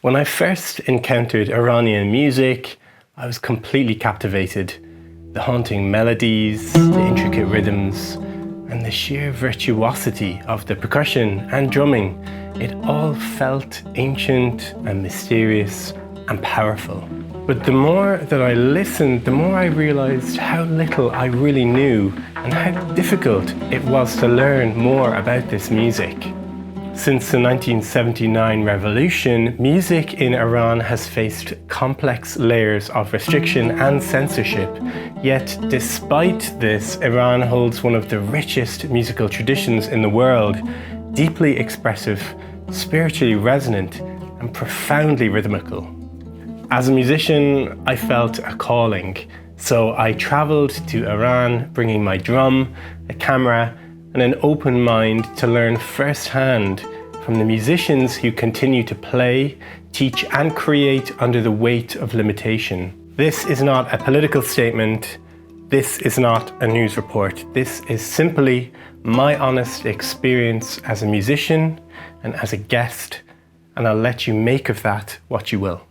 When I first encountered Iranian music, I was completely captivated. The haunting melodies, the intricate rhythms, and the sheer virtuosity of the percussion and drumming, it all felt ancient and mysterious and powerful. But the more that I listened, the more I realized how little I really knew and how difficult it was to learn more about this music. Since the 1979 revolution, music in Iran has faced complex layers of restriction and censorship. Yet, despite this, Iran holds one of the richest musical traditions in the world, deeply expressive, spiritually resonant, and profoundly rhythmical. As a musician, I felt a calling, so I traveled to Iran bringing my drum, a camera, and an open mind to learn firsthand from the musicians who continue to play, teach, and create under the weight of limitation. This is not a political statement. This is not a news report. This is simply my honest experience as a musician and as a guest, and I'll let you make of that what you will.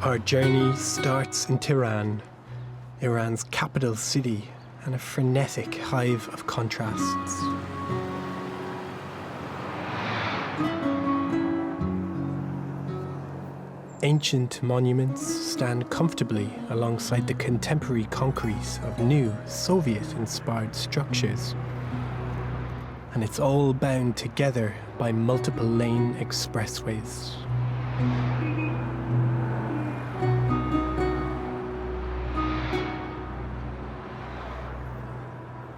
Our journey starts in Tehran, Iran's capital city, and a frenetic hive of contrasts. Ancient monuments stand comfortably alongside the contemporary concrete of new Soviet-inspired structures. And it's all bound together by multiple-lane expressways.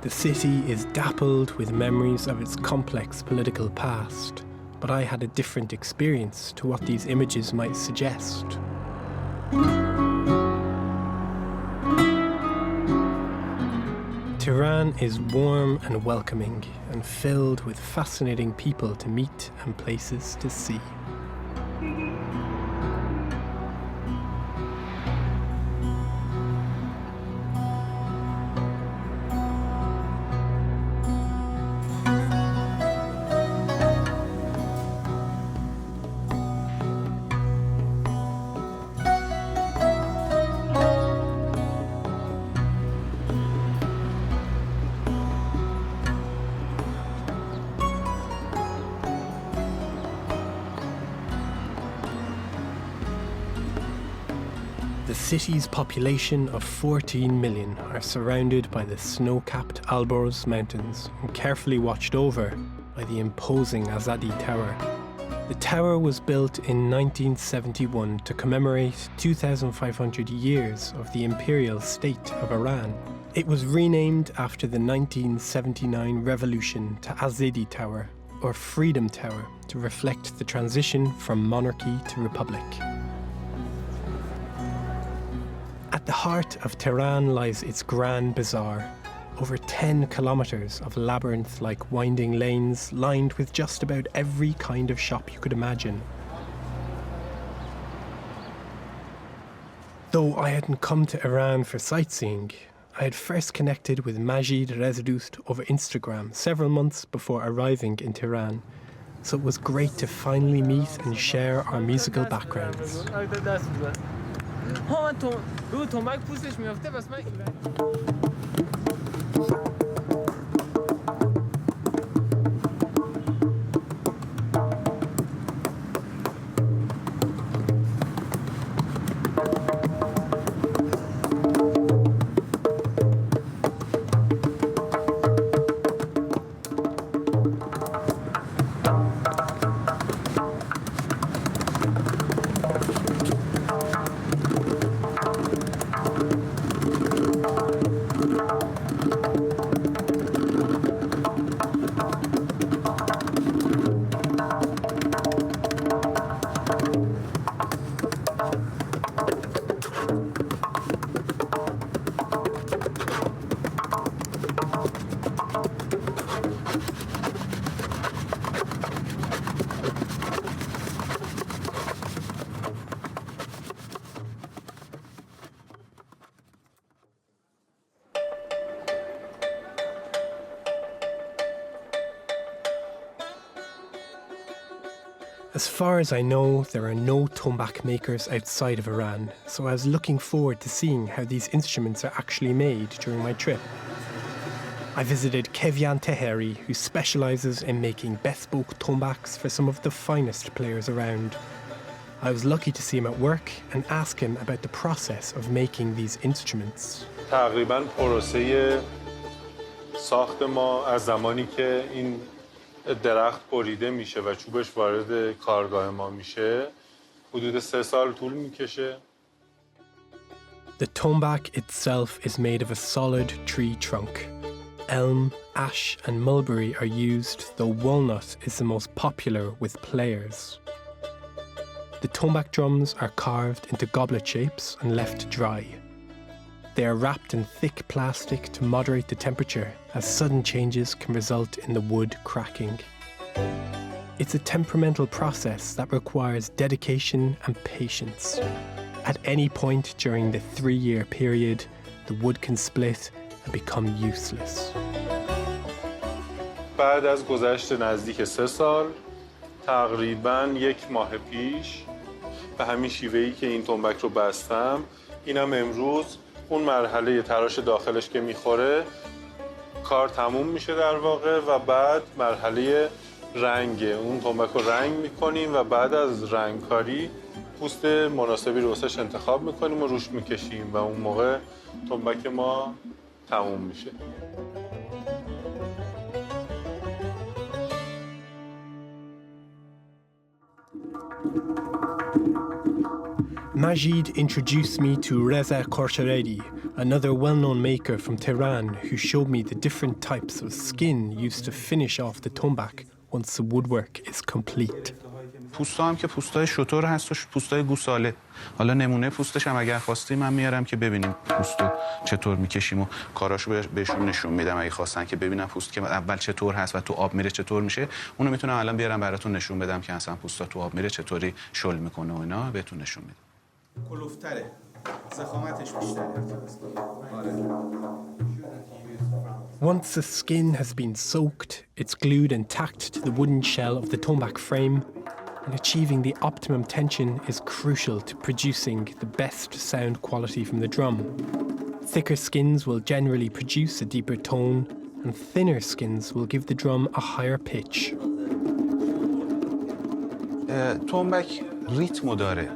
The city is dappled with memories of its complex political past, but I had a different experience to what these images might suggest. Tehran is warm and welcoming and filled with fascinating people to meet and places to see. The city's population of 14 million are surrounded by the snow-capped Alborz mountains and carefully watched over by the imposing Azadi Tower. The tower was built in 1971 to commemorate 2,500 years of the imperial state of Iran. It was renamed after the 1979 revolution to Azadi Tower, or Freedom Tower, to reflect the transition from monarchy to republic. At the heart of Tehran lies its Grand Bazaar, over 10 kilometers of labyrinth-like winding lanes lined with just about every kind of shop you could imagine. Though I hadn't come to Iran for sightseeing, I had first connected with Majid Rezdoost over Instagram several months before arriving in Tehran, so it was great to finally meet and share our musical backgrounds. Tombach پوستش میافته بس من As far as I know, there are no tombak makers outside of Iran, so I was looking forward to seeing how these instruments are actually made during my trip. I visited Kevyan Teheri, who specialises in making bespoke tombaks for some of the finest players around. I was lucky to see him at work and ask him about the process of making these instruments. تقریباً پروسه ساخت ما از زمانی که این درخت بریده میشه و چوبش وارد کارگاه ما میشه حدود 3 سال طول میکشه. The tombak itself is made of a solid tree trunk. Elm, ash and mulberry are used, though walnut is the most popular with players. The tombak drums are carved into goblet shapes and left to dry. They are wrapped in thick plastic to moderate the temperature, as sudden changes can result in the wood cracking. It's a temperamental process that requires dedication and patience. At any point during the 3-year period, the wood can split and become useless. بعد از گذشت نزدیک 3 سال تقریباً 1 ماه پیش به همین شیوهی که این تنبک رو بستم اینم امروز اون مرحله تراش داخلش که میخوره کار تموم میشه در واقع و بعد مرحله رنگ اون تنبک رو رنگ میکنیم و بعد از رنگکاری پوست مناسبی رو واسش انتخاب میکنیم و روش میکشیم و اون موقع تنبک ما تموم میشه. Majid introduced me to Reza Khorsharedi, another well-known maker from Tehran who showed me the different types of skin used to finish off the tombak once the woodwork is complete. پوستا هم که پوستای شتر هست و پوستای گوساله. حالا نمونه پوستش هم اگر خواستی من میارم که ببینیم پوستو چطور میکشیم و کاراشو بهشون نشون میدم اگه خواستن که ببینن پوست که اول چطور هست و تو آب میره چطور میشه. اونو میتونم الان بیارم براتون نشون بدم که اصلا پوستا تو آب میره چطوری شل میکنه و اینا بهتون نشون میدم. کلوفتره. ضخامتش بیشتره. Once the skin has been soaked, it's glued and tacked to the wooden shell of the tombak frame, and achieving the optimum tension is crucial to producing the best sound quality from the drum. Thicker skins will generally produce a deeper tone, and thinner skins will give the drum a higher pitch. تنبک ریتمو داره.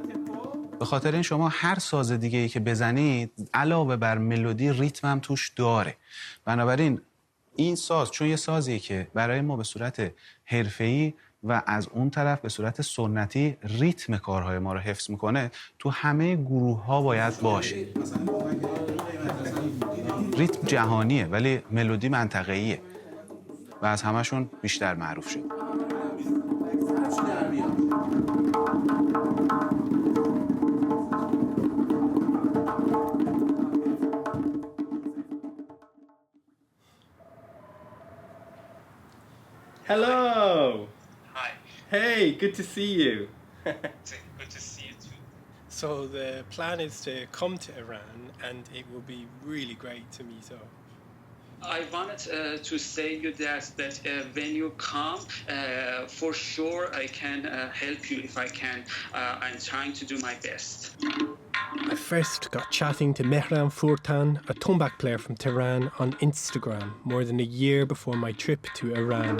به خاطر این شما هر ساز دیگه ای که بزنید علاوه بر ملودی ریتم هم توش داره. بنابراین این ساز چون یه سازیه که برای ما به صورت حرفه‌ای و از اون طرف به صورت سنتی ریتم کارهای ما رو حفظ میکنه تو همه گروه ها باید باشه. ریتم جهانیه ولی ملودی منطقه‌ایه و از همشون بیشتر معروف شد. Hello! Hi. Hey, good to see you. Good to see you too. So the plan is to come to Iran and it will be really great to meet up. I wanted to say you that when you come, for sure I can help you if I can. I'm trying to do my best. I first got chatting to Mehan Fan, a tombak player from Tehran, on Instagram more than a year before my trip to Iran.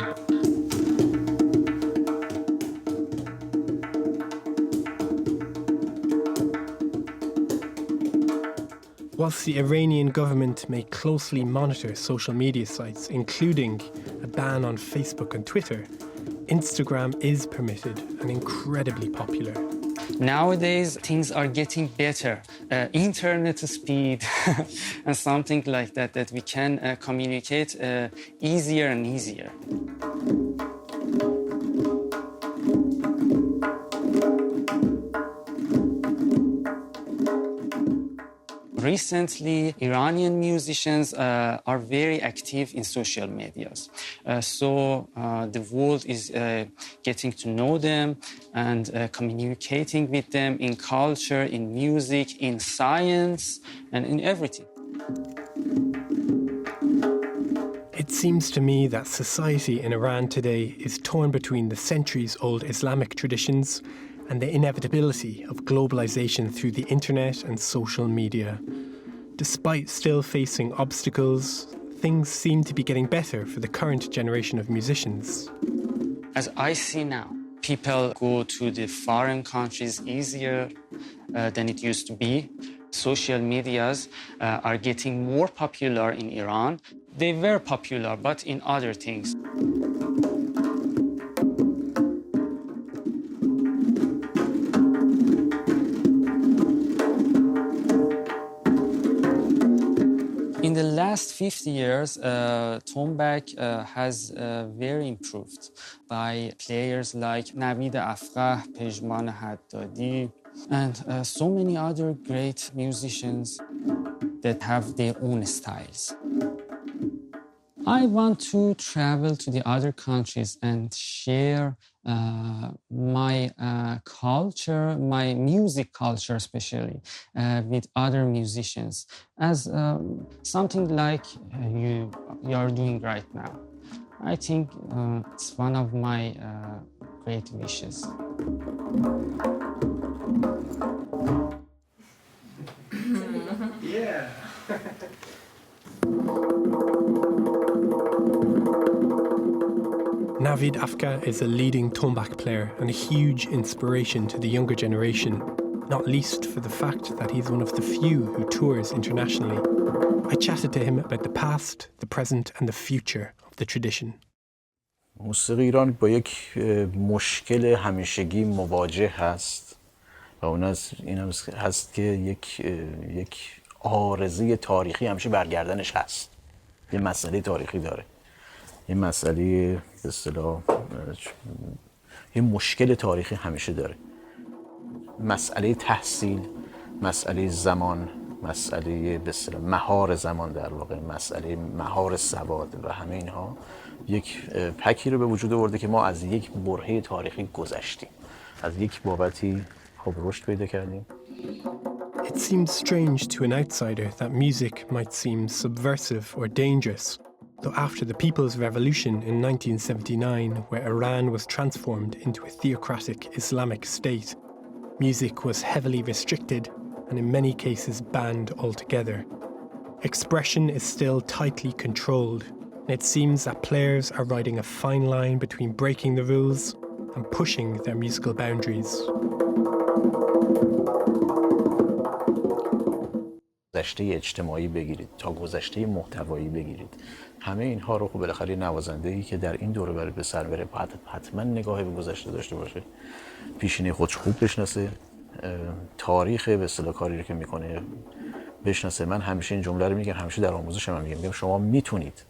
Whilst the Iranian government may closely monitor social media sites, including a ban on Facebook and Twitter, Instagram is permitted and incredibly popular. Nowadays, things are getting better. Internet speed and something like that, that we can communicate easier and easier. Recently, Iranian musicians are very active in social medias. So the world is getting to know them and communicating with them in culture, in music, in science, and in everything. It seems to me that society in Iran today is torn between the centuries-old Islamic traditions and the inevitability of globalization through the internet and social media. Despite still facing obstacles, things seem to be getting better for the current generation of musicians. As I see now, people go to the foreign countries easier than it used to be. Social medias are getting more popular in Iran. They were popular, but in other things. In the last 50 years, Tombach has very improved by players like Navid Afqah, Pejman Haddadi, and so many other great musicians that have their own styles. I want to travel to the other countries and share my culture, my music culture especially, with other musicians as something like you are doing right now. I think it's one of my great wishes. Yeah. Navid Afqah is a leading Tombach player and a huge inspiration to the younger generation, not least for the fact that he's one of the few who tours internationally. I chatted to him about the past, the present and the future of the tradition. موسیقی ایران با یک مشکل همیشگی مواجه هست و اون این هست که یک عارضه تاریخی همیشه برگردنش هست. یه مسئله تاریخی داره. یه مسئله به اصطلاح یه مشکل تاریخی همیشه داره. مسئله تحصیل، مسئله زمان، مسئله به اصطلاح مهار زمان در واقع، مسئله مهار سواد و همه اینها یک پکی رو به وجود آورده که ما از یک برهه تاریخی گذشتیم. از یک بابتی خب رشد پیدا کردیم. It seems strange to an outsider that music might seem subversive or dangerous, though after the People's Revolution in 1979, where Iran was transformed into a theocratic Islamic state, music was heavily restricted and in many cases banned altogether. Expression is still tightly controlled, and it seems that players are riding a fine line between breaking the rules and pushing their musical boundaries. گذشته اجتماعی بگیرید تا گذشته محتوایی بگیرید، همه اینها رو خب بالاخره نوازنده‌ای که در این دوره برای به سر بره باید حتما نگاهی به گذشته داشته باشه، پیشینه خودش خوب بشناسه، تاریخ به اصطلاح کاری رو که میکنه بشناسه. من همیشه این جمله رو میگم، همیشه در آموزشم میگم شما میتونید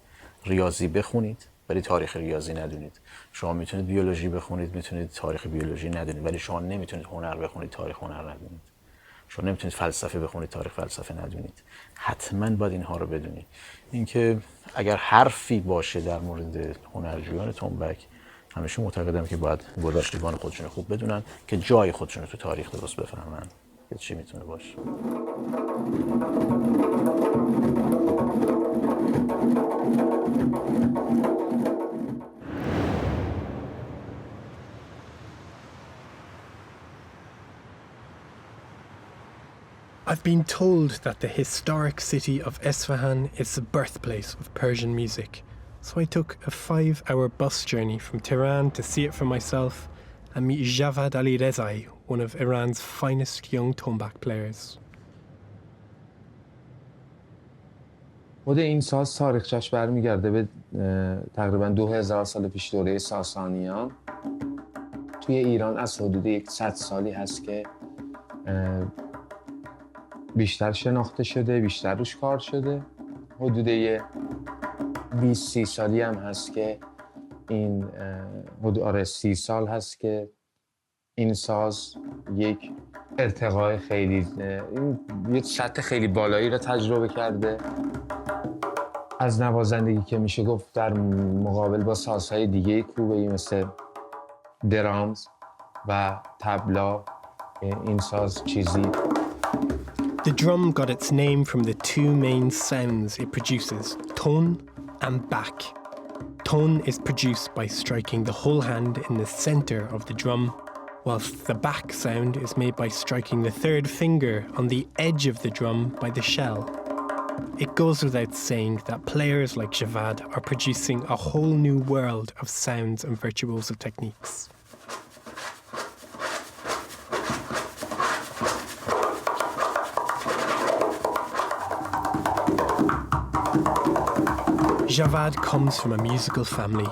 ریاضی بخونید ولی تاریخ ریاضی ندونید. شما میتونید بیولوژی بخونید، میتونید تاریخ بیولوژی ندونید، ولی شما نمیتونید هنر بخونید، تاریخ هنر ندونید. شما نمیتونید فلسفه بخونید، تاریخ فلسفه ندونید. حتما باید اینها رو بدونید. اینکه اگر حرفی باشه در مورد هنرجویان تنبک، همیشه معتقدم که باید گذشتگان خودشون خوب بدونن که جای خودشون رو تو تاریخ درست بفهمن که چی میتونه باشه. I've been told that the historic city of Isfahan is the birthplace of Persian music, so I took a 5-hour bus journey from Tehran to see it for myself and meet Javad Ali Rezai, one of Iran's finest young tombak players. خود این ساز تاریخچه‌اش برمیگرده به تقریبا 2000 سال پیش دوره ساسانیان. توی ایران از حدود 100 سالی هست که بیشتر شناخته شده، بیشتر روش کار شده. حدود 20-30 سالی هم هست که این حدود 30 سال هست که این ساز یک ارتقای خیلی یک سطح خیلی بالایی رو تجربه کرده. از نوازندگی که میشه گفت در مقابل با سازهای دیگه کوبه‌ای مثل درامز و طبلا، این ساز چیزی. The drum got its name from the two main sounds it produces, ton and back. Tone is produced by striking the whole hand in the center of the drum, whilst the back sound is made by striking the third finger on the edge of the drum by the shell. It goes without saying that players like Yazd are producing a whole new world of sounds and virtuoso techniques. Yazd comes from a musical family.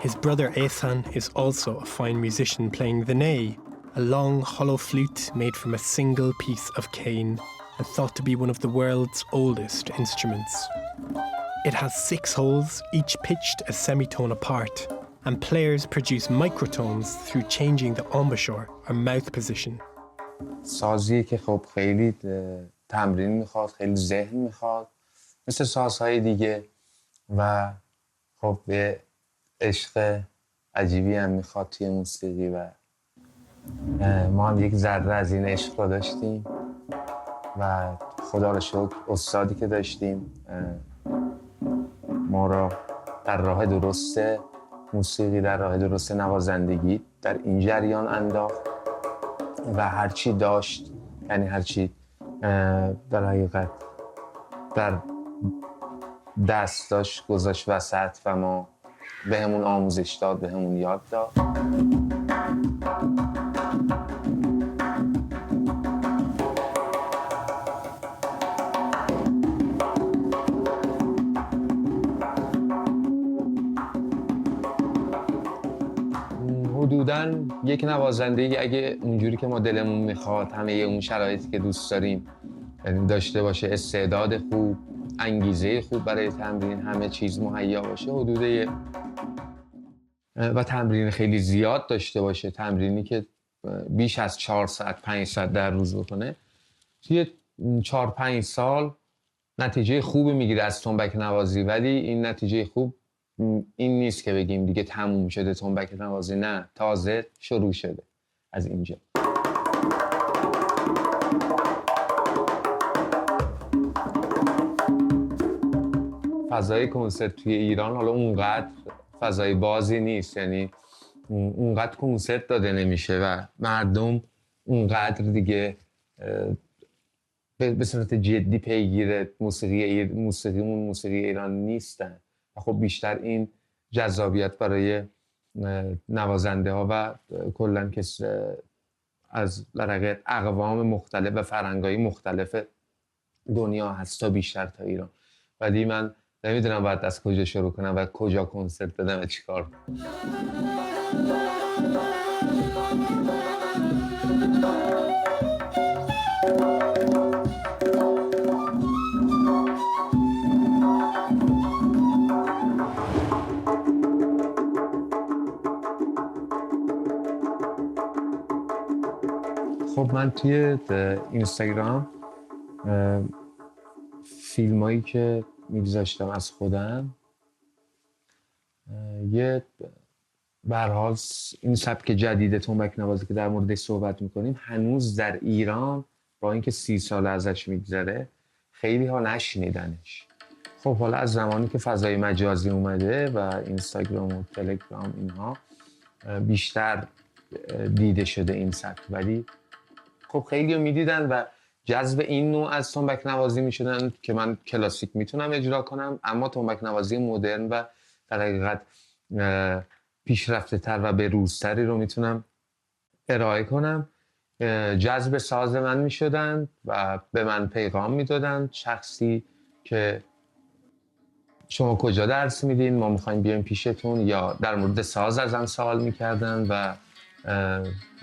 His brother Ehsan is also a fine musician playing the ney, a long hollow flute made from a single piece of cane and thought to be one of the world's oldest instruments. It has 6 holes, each pitched a semitone apart, and players produce microtones through changing the embouchure or mouth position. سازی که خب خیلی تمرین میخواد، خیلی ذهن میخواد، مثل سازهای دیگه، و خب به عشق عجیبی هم میخواد توی موسیقی و ما هم یک ذره از این عشق رو داشتیم و خدا رو شکر استادی که داشتیم ما را در راه درست موسیقی، در راه درست نوازندگی در این جریان انداخت و هرچی داشت، یعنی هرچی در حقیقت در دست داشت گذاشت وسط و ما به همون آموزش داد، به همون یاد داد. حدوداً یک نوازنده اگه اونجوری که ما دلمون میخواد، همه اون شرایطی که دوست داریم داشته باشه، استعداد خوب، انگیزه خوب برای تمرین، همه چیز مهیا باشه، حدود و تمرین خیلی زیاد داشته باشه، تمرینی که بیش از 4 ساعت 5 ساعت در روز بکنه، توی 4-5 سال نتیجه خوبی میگیره از تنبک نوازی. ولی این نتیجه خوب این نیست که بگیم دیگه تموم شده تنبک نوازی، نه، تازه شروع شده از اینجا. فضای کنسرت توی ایران حالا اونقدر فضای بازی نیست، یعنی اونقدر کنسرت داده نمیشه و مردم اونقدر دیگه به صورت جدی پیگیر موسیقی ایران نیستن و خب بیشتر این جذابیت برای نوازنده ها و کلن که از لرقه اقوام مختلف و فرهنگ‌های مختلف دنیا هست تا بیشتر تا ایران. ولی من نمیدونم باید از کجا شروع کنم و کجا کنسرت بدم و چیکار کنم. خب من توی اینستاگرام فیلمایی که میگذاشتم از خودم، یه به هر حال این سبک جدید تنبک نوازی که در موردش صحبت میکنیم هنوز در ایران با اینکه 30 سال ازش میگذره خیلی ها نشنیدنش. خب حالا از زمانی که فضای مجازی اومده و اینستاگرام و تلگرام اینها بیشتر دیده شده این سبک، ولی خب خیلی ها میدیدن و جذب این نوع از تنبک نوازی میشدن که من کلاسیک میتونم اجرا کنم، اما تنبک نوازی مدرن و در حقیقت پیشرفته تر و بروزتری رو میتونم ارائه کنم. جذب ساز من میشدن و به من پیغام میدادن شخصی که شما کجا درس میدین، ما میخوایم بیایم پیشتون، یا در مورد ساز ازم سوال میکردن و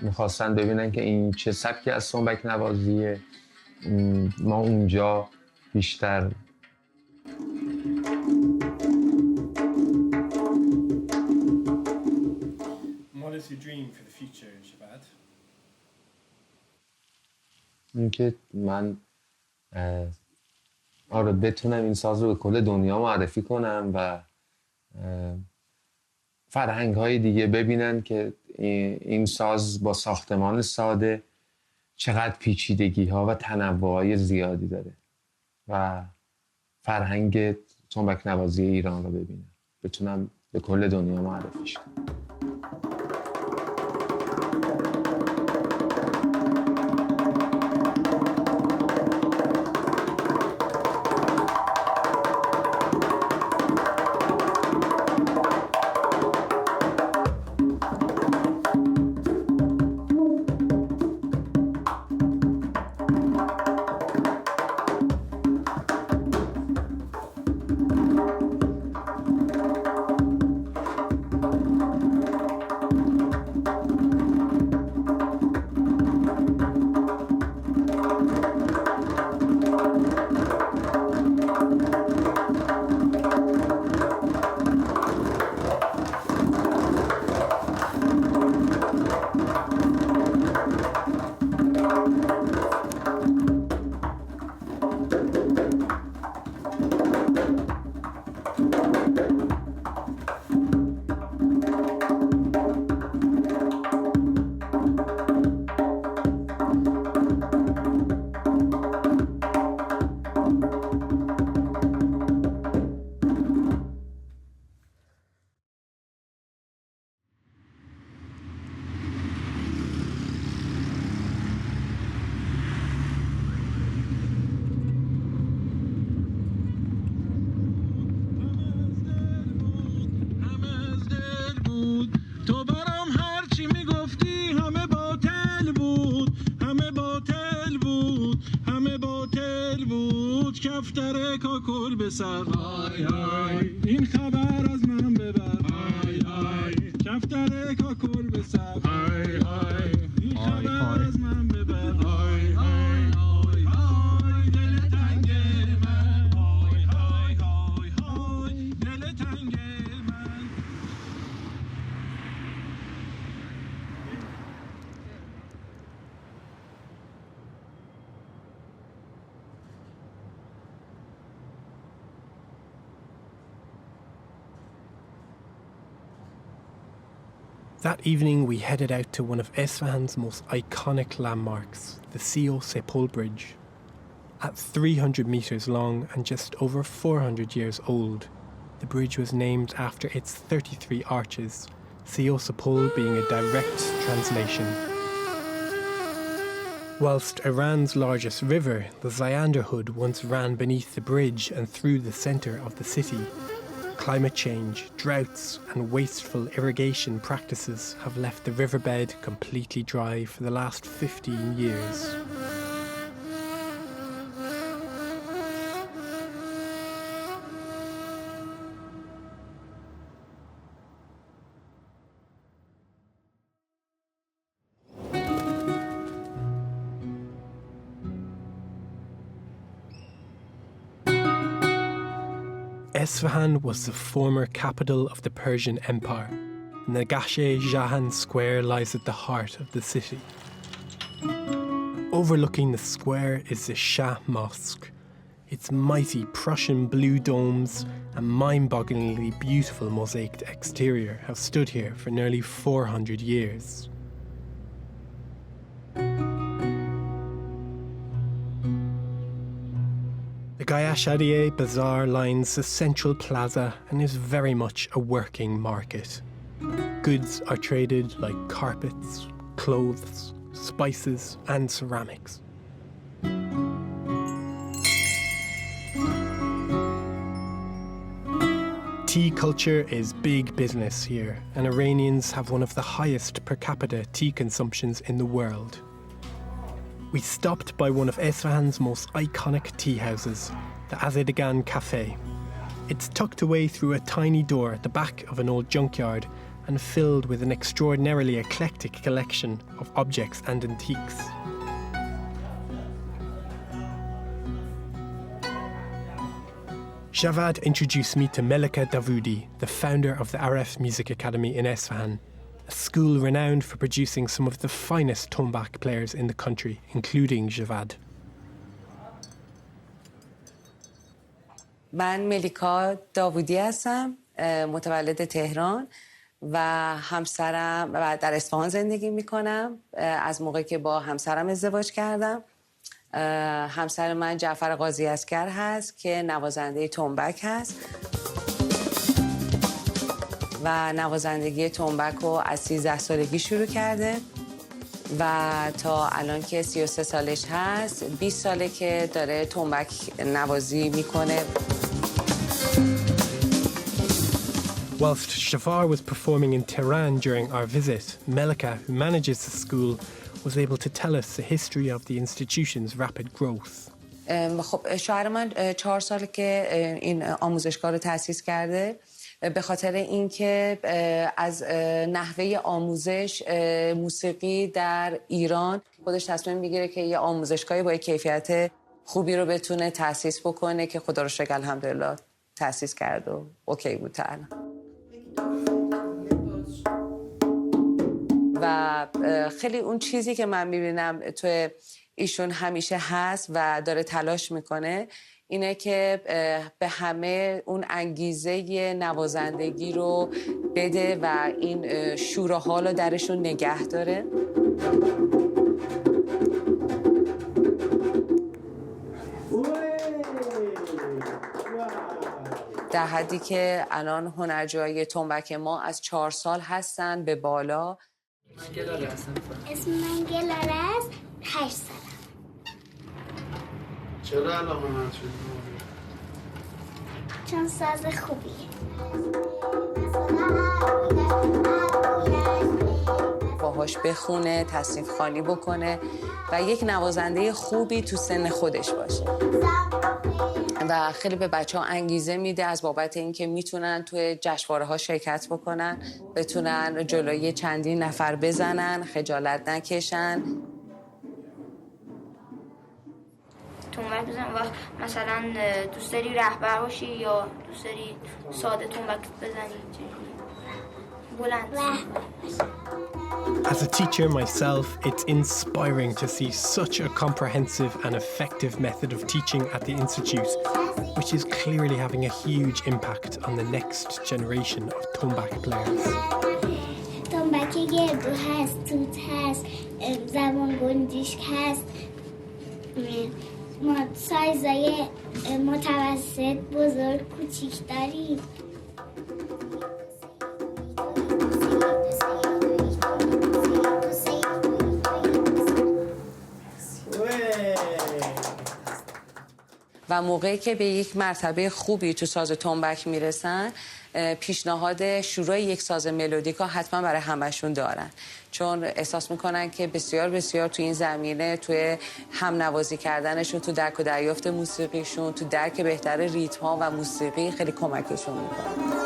میخواستن ببینن که این چه سبکی از تنبک نوازیه. ما اونجا بیشتر What is your dream for the future, Yazd? اینکه من بتونم این ساز رو به کل دنیا معرفی کنم و فرهنگ‌های دیگه ببینن که این ساز با ساختمان ساده چقدر پیچیدگی‌ها و تنوع‌های زیادی داره و فرهنگ تنبک نوازی ایران رو ببینن، بتونم به کل دنیا معرفیش کنم. کفتر کاکل به سر های های این خبر از من ببر های های کفتر کاکل به سر های های این خبر از من ببر های های های های دل تنگ من های های های های دل تنگ من. That evening we headed out to one of Isfahan's most iconic landmarks, the Seisopole Bridge. At 300 metres long and just over 400 years old, the bridge was named after its 33 arches, Seisopole being a direct translation. Whilst Iran's largest river, the Zyanda once ran beneath the bridge and through the centre of the city, climate change, droughts and wasteful irrigation practices have left the riverbed completely dry for the last 15 years. Isfahan was the former capital of the Persian Empire. Nagash Jahan Square lies at the heart of the city. Overlooking the square is the Shah Mosque. Its mighty Prussian blue domes and mind-bogglingly beautiful mosaiced exterior have stood here for nearly 400 years. The Gayashadieh Bazaar lines the central plaza and is very much a working market. Goods are traded like carpets, clothes, spices and ceramics. Tea culture is big business here, and Iranians have one of the highest per capita tea consumptions in the world. We stopped by one of Isfahan's most iconic tea houses, the Azedegan Cafe. It's tucked away through a tiny door at the back of an old junkyard and filled with an extraordinarily eclectic collection of objects and antiques. Javad introduced me to Melika Davoudi, the founder of the Aref Music Academy in Isfahan, a school renowned for producing some of the finest Tombach players in the country, including Javad. من ملیکا داوودی هستم، متولد تهران و همسرم و در اصفهان زندگی میکنم. از موقعی که با همسرم ازدواج کردم همسر من جعفر قاضی اسکر هست که نوازنده تنبک هست و نوازندگی تنبک رو از 13 سالگی شروع کرده و تا الان که 33 سالش هست. 20 ساله که داره تنبک نوازی میکنه. Whilst Shafar was performing in Tehran during our visit, Melika, who manages the school, was able to tell us the history of the institution's rapid growth. خب شوهر من 4 سال که این آموزشگاه رو تأسیس کرده به خاطر اینکه از نحوه آموزش موسیقی در ایران خودش تصمیم میگیره که یه آموزشگاهی با کیفیت خوبی رو بتونه تأسیس بکنه که خدا رو شکر الحمدلله تأسیس کرد و اوکی بود تا الان. و خیلی اون چیزی که من میبینم توی ایشون همیشه هست و داره تلاش میکنه اینه که به همه اون انگیزه نوازندگی رو بده و این شور و حال رو درشون نگه داره. در حدی که الان هنرجوهای تنبک ما از 4 سال هستن به بالا. اسم من گلاره است. 8 سالم. چرا علاقه من شدی؟ چون ساز خوبیه. باهاش بخونه، تصنیف خوانی بکنه و یک نوازنده خوبی تو سن خودش باشه. و خیلی به بچه‌ها انگیزه میده از بابت اینکه میتونن توی جشنواره‌ها شرکت بکنن، بتونن جلوی چندین نفر بزنن، خجالت نکشن. تنبک بزن وقت مثلا دوست داری رهبر باشی یا دوست داری ساده تنبک بزنی؟ بلند. As a teacher myself, it's inspiring to see such a comprehensive and effective method of teaching at the Institute, which is clearly having a huge impact on the next generation of Tombach players. تنبک گردو هست، توت هست، زبان گنجشک هست، ما سایزای متوسط، بزرگ، کوچیک داریم. و موقعی که به یک مرتبه خوبی تو ساز تنبک میرسن پیشنهاد شروع یک ساز ملودیکا حتما برای همشون دارن، چون احساس میکنن که بسیار بسیار تو این زمینه توی هم نوازی کردنشون، تو درک و دریافت موسیقیشون، تو درک بهتر ریتم ها و موسیقی خیلی کمکشون میکنه.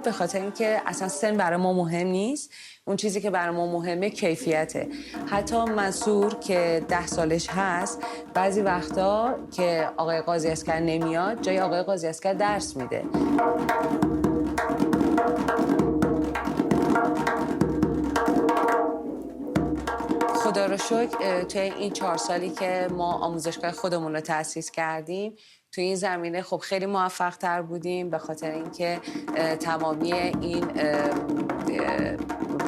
به خاطر اینکه اصلا سن برای ما مهم نیست، اون چیزی که برای ما مهمه کیفیته. حتی منصور که 10 سالش هست بعضی وقتا که آقای قاضی اسکر نمیاد جای آقای قاضی اسکر درس میده. خدا رو شکر توی این 4 سالی که ما آموزشگاه خودمون رو تأسیس کردیم توی این زمینه خب خیلی موفق تر بودیم، به خاطر اینکه تمامی این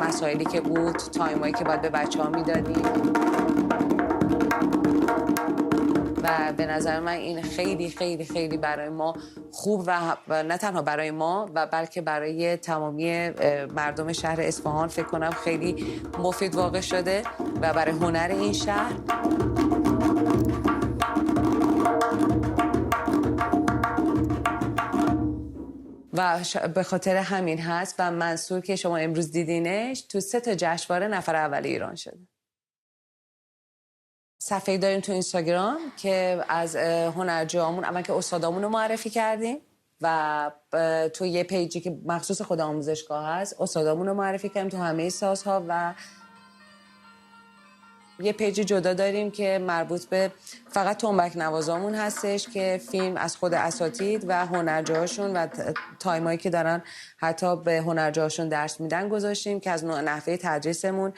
مسائلی که بود، تایمایی که باید به بچه‌ها میدادیم و به نظر من این خیلی خیلی خیلی برای ما خوب و نه تنها برای ما و بلکه برای تمامی مردم شهر اصفهان فکر کنم خیلی مفید واقع شده و برای هنر این شهر. و به خاطر همین هست و منصور که شما امروز دیدینش تو 3 تا جشنواره نفر اول ایران شده. صفحه داریم تو اینستاگرام که از هنرجوامون اول که استادامون رو معرفی کردیم و تو یه پیجی که مخصوص خود آموزشگاه هست استادامون رو معرفی کردیم تو همه سازها و یه پیج جدا داریم که مربوط به فقط تنبک نوازامون هستش که فیلم از خود اساتید و هنرجوهاشون و تایمایی که دارن حتی به هنرجوهاشون درس میدن گذاشتیم که از نحوه تدریسمون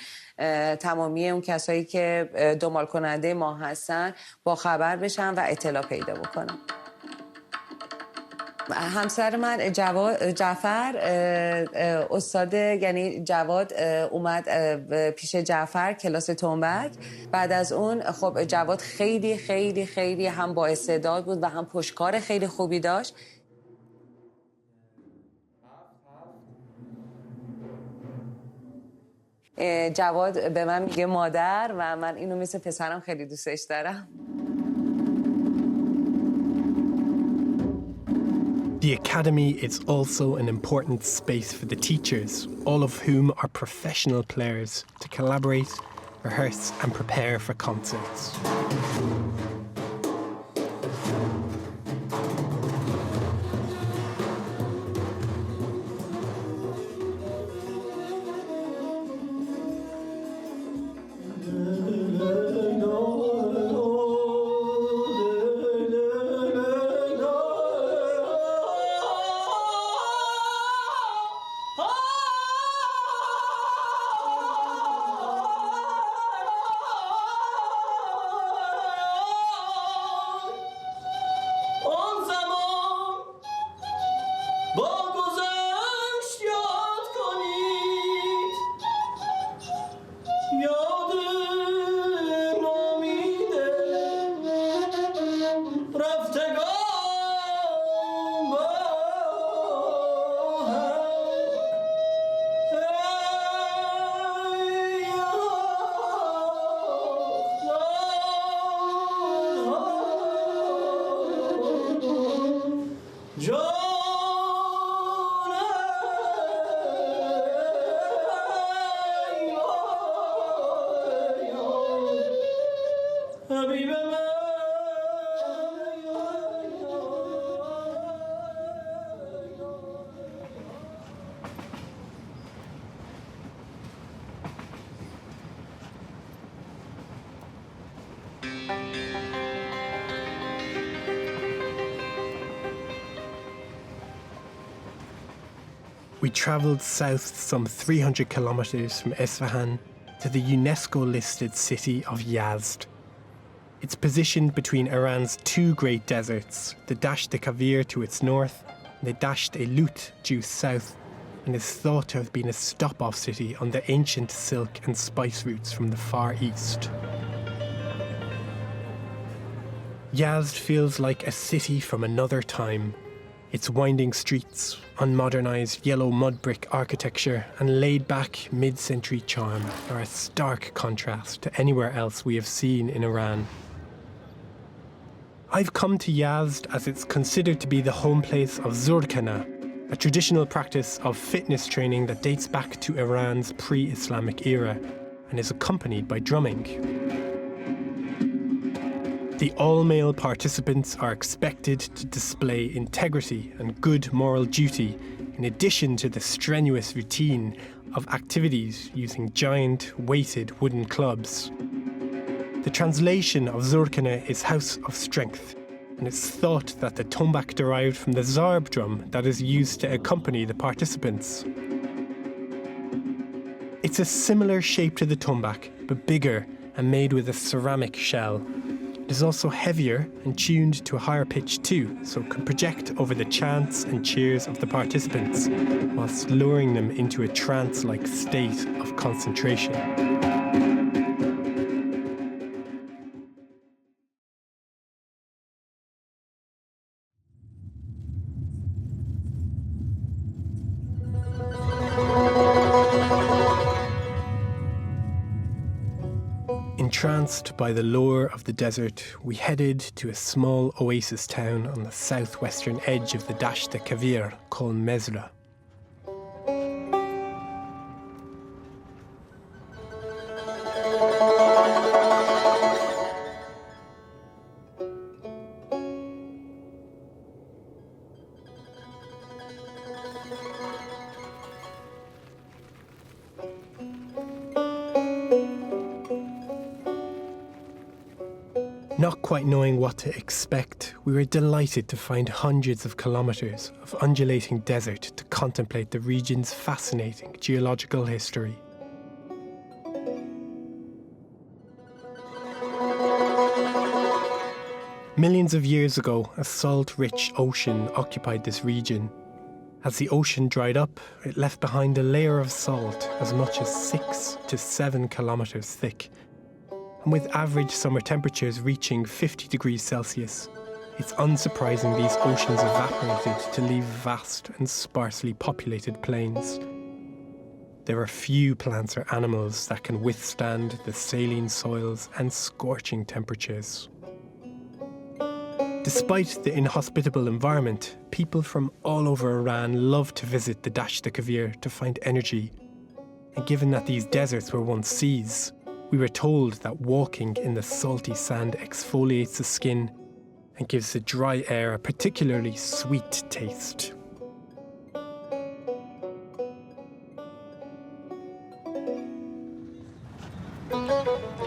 تمامی اون کسایی که دنبال کننده ما هستن با خبر بشن و اطلاع پیدا بکنن. همسر من جعفر استاد، یعنی جواد اومد پیش جعفر کلاس تنبک. بعد از اون خب جواد خیلی خیلی خیلی هم با استعداد بود و هم پشتکار خیلی خوبی داشت. جواد به من میگه مادر و من اینو مثل پسرم خیلی دوستش دارم. The academy is also an important space for the teachers, all of whom are professional players, to collaborate, rehearse and prepare for concerts. We travelled south some 300 kilometres from Isfahan to the UNESCO-listed city of Yazd. It's positioned between Iran's two great deserts, the Dasht-e-Kavir to its north and the Dasht-e-Lut due south, and is thought to have been a stop-off city on the ancient silk and spice routes from the Far East. Yazd feels like a city from another time. Its winding streets, unmodernised yellow mud brick architecture and laid-back mid-century charm are a stark contrast to anywhere else we have seen in Iran. I've come to Yazd as it's considered to be the home place of Zurkana, a traditional practice of fitness training that dates back to Iran's pre-Islamic era and is accompanied by drumming. The all-male participants are expected to display integrity and good moral duty, in addition to the strenuous routine of activities using giant, weighted wooden clubs. The translation of Zurkana is House of Strength, and it's thought that the Tombach derived from the zarb drum that is used to accompany the participants. It's a similar shape to the Tombach, but bigger and made with a ceramic shell. It is also heavier and tuned to a higher pitch too, so it can project over the chants and cheers of the participants, whilst luring them into a trance-like state of concentration. Entranced by the lure of the desert, we headed to a small oasis town on the southwestern edge of the Dasht-e-Kavir called Mesa. Not quite knowing what to expect, we were delighted to find hundreds of kilometres of undulating desert to contemplate the region's fascinating geological history. Millions of years ago, a salt-rich ocean occupied this region. As the ocean dried up, it left behind a layer of salt as much as 6 to 7 kilometres thick. And with average summer temperatures reaching 50 degrees Celsius, it's unsurprising these oceans evaporated to leave vast and sparsely populated plains. There are few plants or animals that can withstand the saline soils and scorching temperatures. Despite the inhospitable environment, people from all over Iran love to visit the Dasht Kavir to find energy. And given that these deserts were once seas, we were told that walking in the salty sand exfoliates the skin and gives the dry air a particularly sweet taste.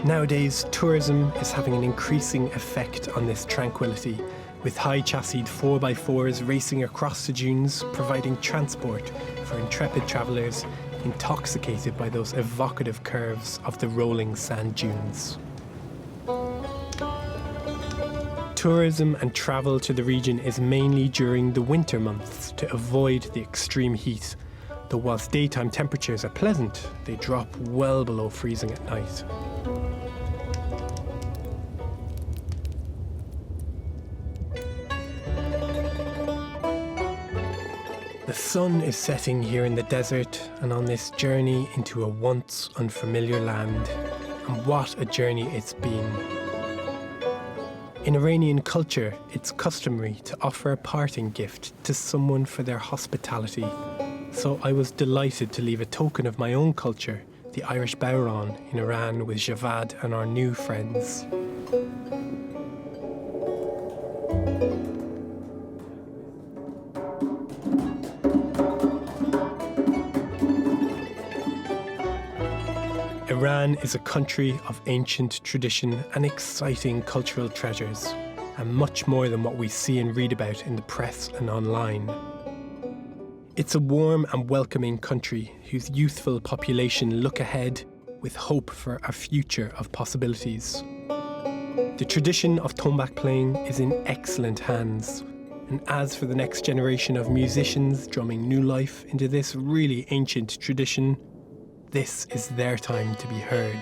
Nowadays, tourism is having an increasing effect on this tranquility, with high-chassised 4x4s racing across the dunes, providing transport for intrepid travellers intoxicated by those evocative curves of the rolling sand dunes. Tourism and travel to the region is mainly during the winter months to avoid the extreme heat, though whilst daytime temperatures are pleasant, they drop well below freezing at night. The sun is setting here in the desert and on this journey into a once unfamiliar land. And what a journey it's been. In Iranian culture, it's customary to offer a parting gift to someone for their hospitality. So I was delighted to leave a token of my own culture, the Irish Bowron, in Iran with Yazd and our new friends. Iran is a country of ancient tradition and exciting cultural treasures, and much more than what we see and read about in the press and online. It's a warm and welcoming country whose youthful population look ahead with hope for a future of possibilities. The tradition of Tombach playing is in excellent hands, and as for the next generation of musicians drumming new life into this really ancient tradition, this is their time to be heard.